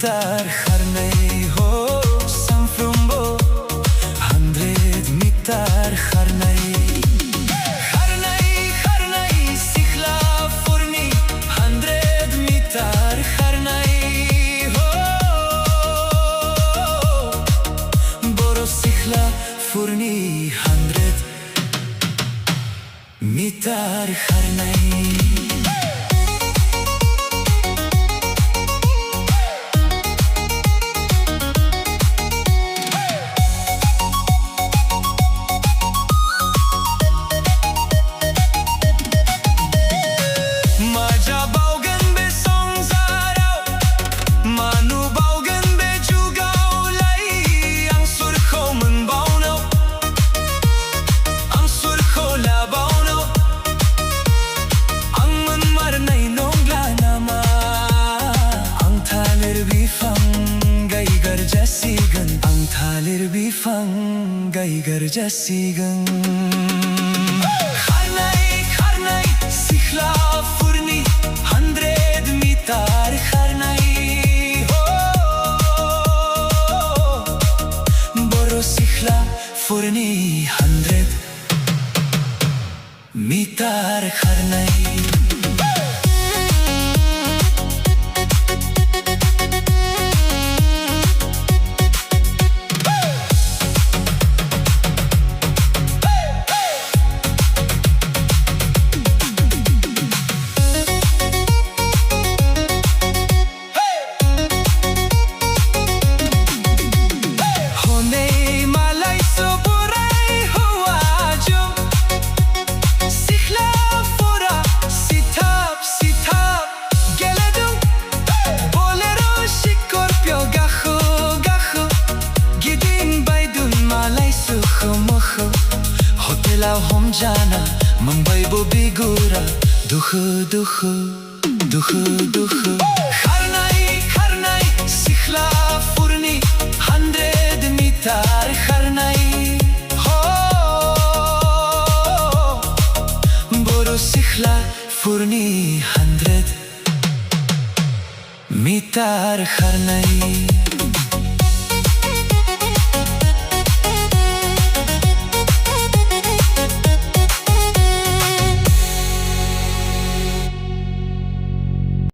meter خرنای ho sam from bo 100 meter خرنای خرنای سیخلا فورنی 100 meter خرنای ho BORO SIKHLA FWRNI 100 meter خرنای Jasigan Kharnai Sikhla Fwrni 100 meter Kharnai ho BORO SIKHLA FWRNI 100 meter Kharnai hom jana mumbai bo bigura dukh Kharnai Sikhla Fwrni 100 meter Kharnai ho BORO SIKHLA FWRNI 100 meter Kharnai